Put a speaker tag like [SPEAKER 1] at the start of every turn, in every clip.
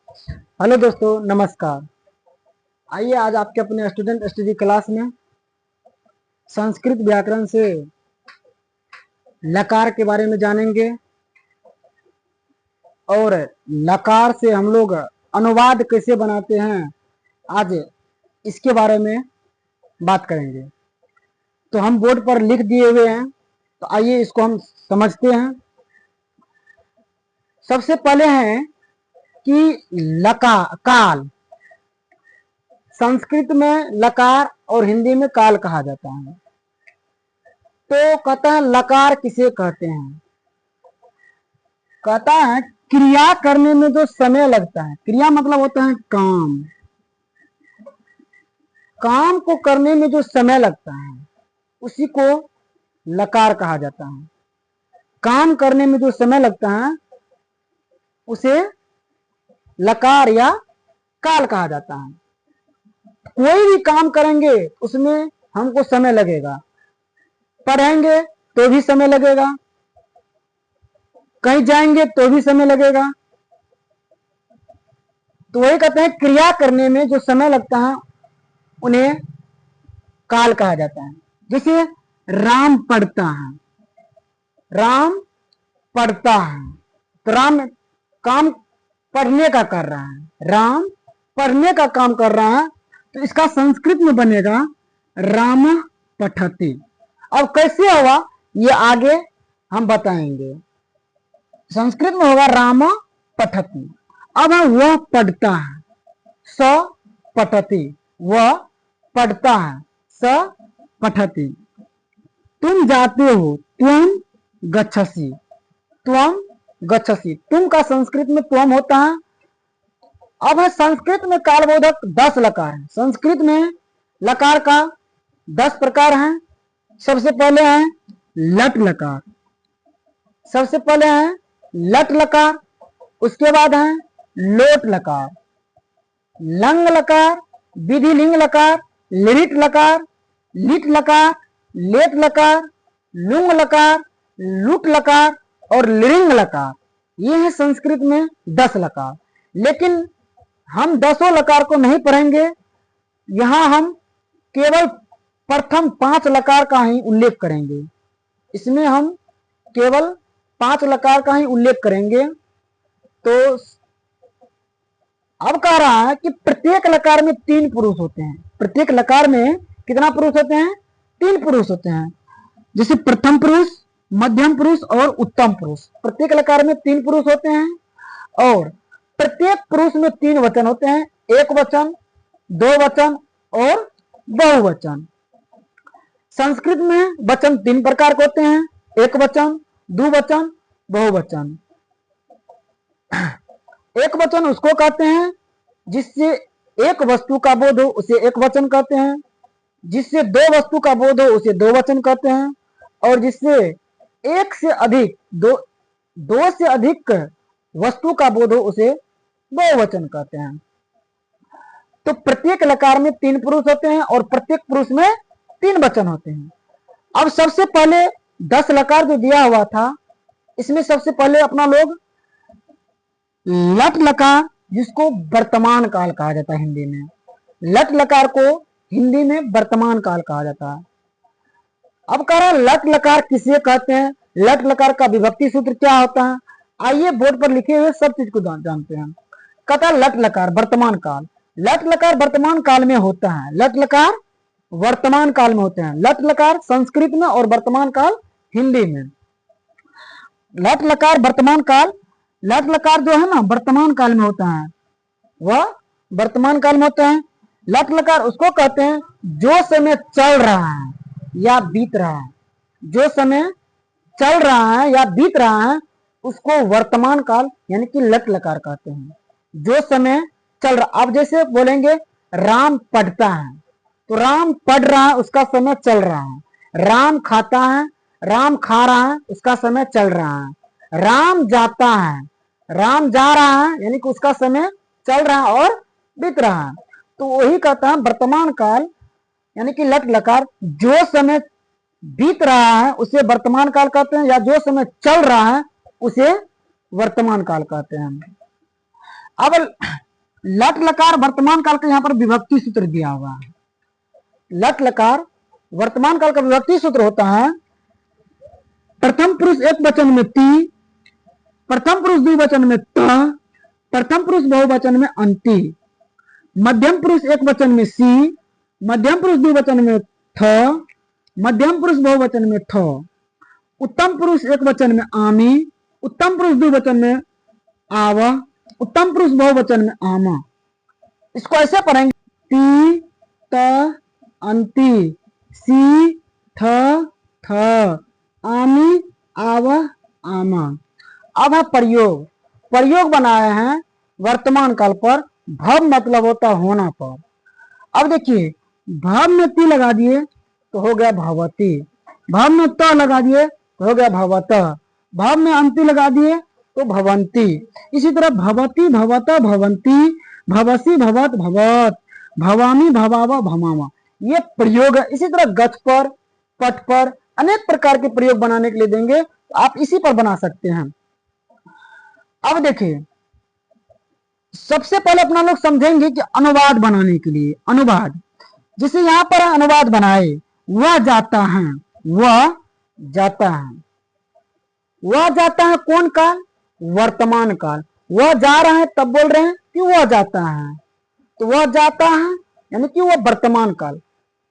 [SPEAKER 1] Hello दोस्तों, नमस्कार। आइए आज आपके अपने स्टूडेंट स्टडी क्लास में संस्कृत व्याकरण से लकार के बारे में जानेंगे और लकार से हम लोग अनुवाद कैसे बनाते हैं, आज इसके बारे में बात करेंगे। तो हम बोर्ड पर लिख दिए हुए हैं, तो आइए इसको हम समझते हैं। सबसे पहले है कि लकार काल। संस्कृत में लकार और हिंदी में काल कहा जाता है। तो कहता है लकार किसे कहते हैं? कहता है क्रिया करने में जो समय लगता है, क्रिया मतलब होता है काम, काम को करने में जो समय लगता है उसी को लकार कहा जाता है। काम करने में जो समय लगता है उसे लकार या काल कहा जाता है। कोई भी काम करेंगे उसमें हमको समय लगेगा, पढ़ेंगे तो भी समय लगेगा, कहीं जाएंगे तो भी समय लगेगा। तो वही कहते हैं क्रिया करने में जो समय लगता है उन्हें काल कहा जाता है। जैसे राम पढ़ता है, राम पढ़ता है, तो राम काम पढ़ने का कर रहा है, राम पढ़ने का काम कर रहा है, तो इसका संस्कृत में बनेगा राम पठति। अब कैसे होगा ये आगे हम बताएंगे। संस्कृत में होगा राम पठति। अब वह पढ़ता है, स पठति, वह पढ़ता है, स पठति। तुम जाते हो, त्वं गच्छसि, त्वं गच्छसि। तुम का संस्कृत में त्वम होता है। अब है संस्कृत में कालबोधक 10 लकार है। संस्कृत में लकार का 10 प्रकार हैं। सबसे पहले है लट लकार, सबसे पहले है लट लकार, उसके बाद है लोट लकार, लंग लकार, विधिलिंग लकार, लिट लकार, लिट लकार, लेट लकार, लुंग लकार, लुट लकार और लिंग लकार। ये है संस्कृत में 10 लकार। लेकिन हम 10 लकार को नहीं पढ़ेंगे, यहां हम केवल प्रथम 5 लकार का ही उल्लेख करेंगे। इसमें हम केवल 5 लकार का ही उल्लेख करेंगे। तो अब कह रहा है कि प्रत्येक लकार में 3 पुरुष होते हैं। प्रत्येक लकार में कितना पुरुष होते हैं? 3 पुरुष होते हैं। जैसे प्रथम पुरुष, मध्यम पुरुष और उत्तम पुरुष। प्रत्येक लकार में 3 पुरुष होते हैं और प्रत्येक पुरुष में 3 वचन होते हैं, एक वचन, 2 वचन और बहुवचन। संस्कृत में वचन 3 प्रकार के होते हैं, एक वचन, द्विवचन, बहुवचन। एक वचन उसको कहते हैं जिससे एक वस्तु का बोध हो उसे एक वचन कहते हैं, जिससे 2 वस्तु का बोध हो उसे 2 वचन कहते हैं, और जिससे एक से अधिक दो से अधिक वस्तु का बोध हो उसे बहुवचन कहते हैं। तो प्रत्येक लकार में 3 पुरुष होते हैं और प्रत्येक पुरुष में 3 वचन होते हैं। अब सबसे पहले 10 लकार जो दिया हुआ था, इसमें सबसे पहले अपना लोग लट लकार, जिसको वर्तमान काल कहा जाता है हिंदी में, लट लकार को हिंदी में वर्तमान काल कहा जाता है। अब कह रहा है लट लकार किसे कहते हैं, लट लकार का विभक्ति सूत्र क्या होता है। आइए बोर्ड पर लिखे हुए सब चीज को जानते हैं। कहता है लट लकार वर्तमान काल, लट लकार वर्तमान काल में होता है, लट लकार वर्तमान काल में होते हैं। लट लकार संस्कृत में और वर्तमान काल हिंदी में। लट लकार वर्तमान काल, लट लकार जो है ना वर्तमान काल में होता है, वह वर्तमान काल में होता है। लट लकार उसको कहते हैं जो समय चल रहा है या बीत रहा है, जो समय चल रहा है या बीत रहा है उसको वर्तमान काल यानी कि लट लकार कहते हैं। जो समय चल रहा, अब जैसे बोलेंगे राम पढ़ता है, तो राम पढ़ रहा है उसका समय चल रहा है। राम खाता है, राम खा रहा है, उसका समय चल रहा है। राम जाता है, राम जा रहा है यानी कि उसका समय चल रहा है और बीत रहा है। तो वही कहता है वर्तमान काल यानी कि लट लकार, जो समय बीत रहा है उसे वर्तमान काल कहते हैं, या जो समय चल रहा है उसे वर्तमान काल कहते हैं। अब लट लकार वर्तमान काल का यहाँ पर विभक्ति सूत्र दिया हुआ है। लट लकार वर्तमान काल का विभक्ति सूत्र होता है प्रथम पुरुष एक वचन में ती, प्रथम पुरुष द्विवचन में त, प्रथम पुरुष बहुवचन में अंति, मध्यम पुरुष एक वचन में सी, मध्यम पुरुष द्विवचन में थ, मध्यम पुरुष बहुवचन में थ, उत्तम पुरुष एक वचन में आमी, उत्तम पुरुष द्विवचन में आव, उत्तम पुरुष बहुवचन में आमा। इसको ऐसे पढ़ेंगे ती त अंति, सी थ थ, आमी आव आमा। अब है प्रयोग। प्रयोग बनाए हैं वर्तमान काल पर, भव मतलब होता होना पर। अब देखिए भव में ती लगा दिए तो हो गया भवती, भव में त लगा दिए तो हो गया भवत, भव में अंति लगा दिए तो भवंती। इसी तरह भवती भवत भवंती, भवसी भवत भवत, भवामी भवावा भमावा। ये प्रयोग है। इसी तरह गच पर, पट पर अनेक प्रकार के प्रयोग बनाने के लिए देंगे, तो आप इसी पर बना सकते हैं। अब देखिए सबसे पहले अपना लोग समझेंगे कि अनुवाद बनाने के लिए, अनुवाद जिसे यहाँ पर अनुवाद बनाए, वह जाता है, वह जाता है, वह जाता है कौन काल? वर्तमान काल। वह जा रहा है तब बोल रहे हैं कि वह जाता है, तो वह जाता है यानी कि वह वर्तमान काल,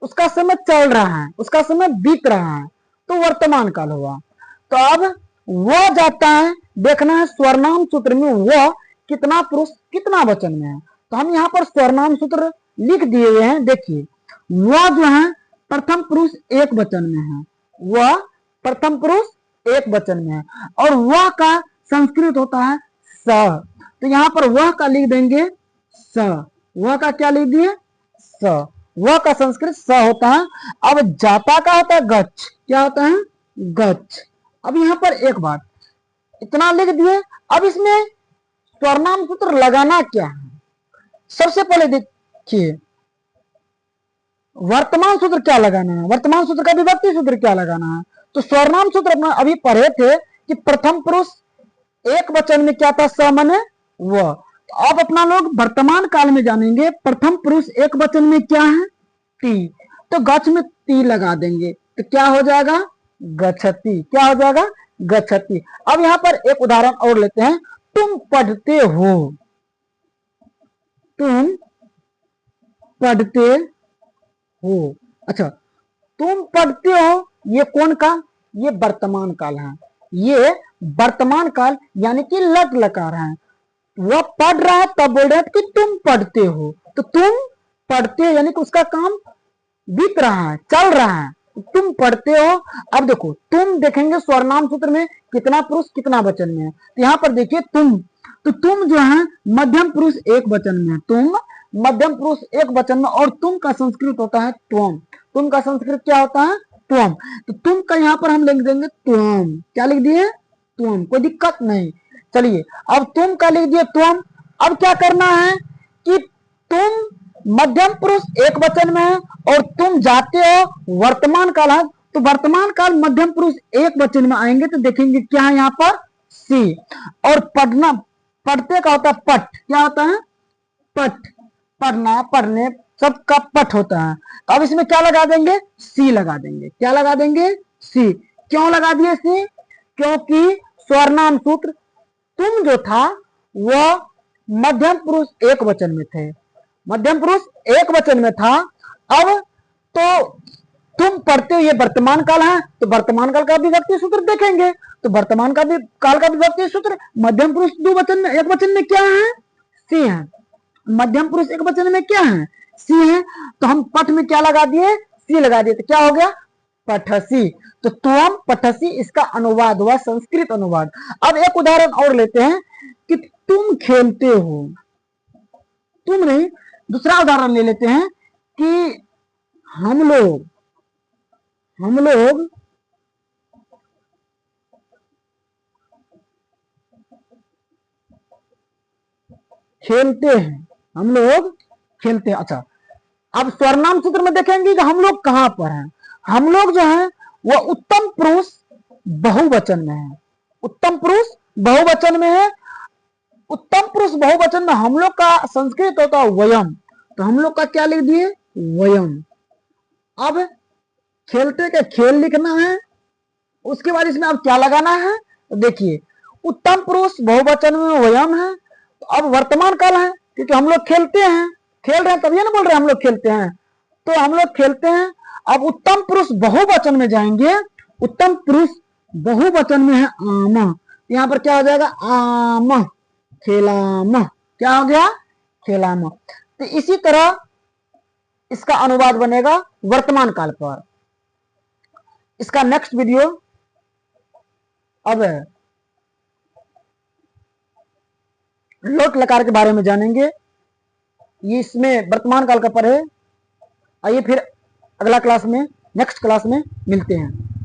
[SPEAKER 1] उसका समय चल रहा है, उसका समय बीत रहा है, तो वर्तमान काल हुआ। तो अब वह जाता है देखना है स्वरनाम सूत्र में वह कितना पुरुष कितना वचन में है। तो हम यहाँ पर स्वरनाम सूत्र लिख दिए हुए हैं। देखिए वह जो है प्रथम पुरुष एक वचन में है, वह प्रथम पुरुष एक वचन में है, और वह का संस्कृत होता है स। तो यहाँ पर वह का लिख देंगे स, वह का क्या लिख दिए स, वह का संस्कृत स होता है। अब जाता का होता है गच्छ, क्या होता है गच्छ। अब यहाँ पर एक बात इतना लिख दिए, अब इसमें स्वरनाम सूत्र लगाना क्या है? सबसे पहले देखिए वर्तमान सूत्र क्या लगाना है, वर्तमान सूत्र का विभक्ति सूत्र क्या लगाना है। तो स्वरनाम सूत्र अपना अभी पढ़े थे कि प्रथम पुरुष एक वचन में क्या था, स माने वह। तो अब अपना लोग वर्तमान काल में जानेंगे प्रथम पुरुष एक वचन में क्या है, ती, तो गच्छ में ती लगा देंगे तो क्या हो जाएगा गच्छति, क्या हो जाएगा गच्छति। अब यहाँ पर एक उदाहरण और लेते हैं, तुम पढ़ते हो, तुम पढ़ते हो। अच्छा तुम पढ़ते हो ये कौन काल, ये वर्तमान काल है, ये वर्तमान काल यानी कि लट लकार है। वह पढ़ रहा है तब बोल रहे हैं कि तुम पढ़ते हो, तो तुम पढ़ते हो यानी कि उसका काम बीत रहा है, चल रहा है, तुम पढ़ते हो। अब देखो तुम देखेंगे स्वरनाम सूत्र में कितना पुरुष कितना वचन में है, तो यहाँ पर देखिए तुम, तो तुम जो है मध्यम पुरुष एक वचन में है, तुम मध्यम पुरुष एक वचन में, और तुम का संस्कृत होता है त्वम, तुम का संस्कृत क्या होता है त्वम। तो तुम का यहाँ पर हम लिख देंगे त्वम, क्या लिख दिए त्वम, कोई दिक्कत नहीं। चलिए अब तुम का लिख दिए त्वम। अब क्या करना है कि तुम मध्यम पुरुष एक वचन में है और तुम जाते हो वर्तमान काल है, तो वर्तमान काल मध्यम पुरुष एक वचन में आएंगे तो देखेंगे क्या है यहाँ पर सी, और पढ़ना पढ़ते का होता है पठ, क्या होता है पठ, पढ़ना पढ़ने सबका पठ होता है। तो अब इसमें क्या लगा देंगे सी लगा देंगे, क्या लगा देंगे सी। क्यों लगा दिए सी, क्योंकि स्वरनाम सूत्र तुम जो था वह मध्यम पुरुष एक वचन में थे, मध्यम पुरुष एक वचन में था। अब तो तुम पढ़ते हो ये वर्तमान काल है, तो वर्तमान काल का विभक्ति सूत्र देखेंगे, तो वर्तमान का भी काल का विभक्ति सूत्र मध्यम पुरुष दो वचन में एक वचन में क्या है सी है, मध्यम पुरुष एक वचन में क्या है सी है। तो हम पठ में क्या लगा दिए सी लगा दिए, तो क्या हो गया पठसी। तो तुम पठसी इसका अनुवाद हुआ संस्कृत अनुवाद। अब एक उदाहरण और लेते हैं कि तुम खेलते हो, तुम नहीं, दूसरा उदाहरण ले लेते हैं कि हम लोग खेलते हैं, हम लोग खेलते हैं। अच्छा अब स्वरनाम सूत्र में देखेंगे कि हम लोग कहां पर हैं, हम लोग जो है वह उत्तम पुरुष बहुवचन में है, उत्तम पुरुष बहुवचन में है, उत्तम पुरुष बहुवचन में हम लोग का संस्कृत होता है वयम, तो हम लोग का क्या लिख दिए, वयम। अब खेलते के खेल लिखना है, उसके बाद इसमें अब क्या लगाना है, तो देखिए उत्तम पुरुष बहुवचन में वयम है, तो अब वर्तमान काल है, क्योंकि हम लोग खेलते हैं, खेल रहे हैं तभी ना बोल रहे हैं हम लोग खेलते हैं, तो हम लोग खेलते हैं। अब उत्तम पुरुष बहुवचन में जाएंगे, उत्तम पुरुष बहुवचन में है आम, यहाँ पर क्या हो जाएगा, आम खेलाम, क्या हो गया, खेलाम। तो इसी तरह इसका अनुवाद बनेगा वर्तमान काल पर। इसका नेक्स्ट वीडियो अब लोट लकार के बारे में जानेंगे, ये इसमें वर्तमान काल का पर है। आइए फिर अगला क्लास में, नेक्स्ट क्लास में मिलते हैं।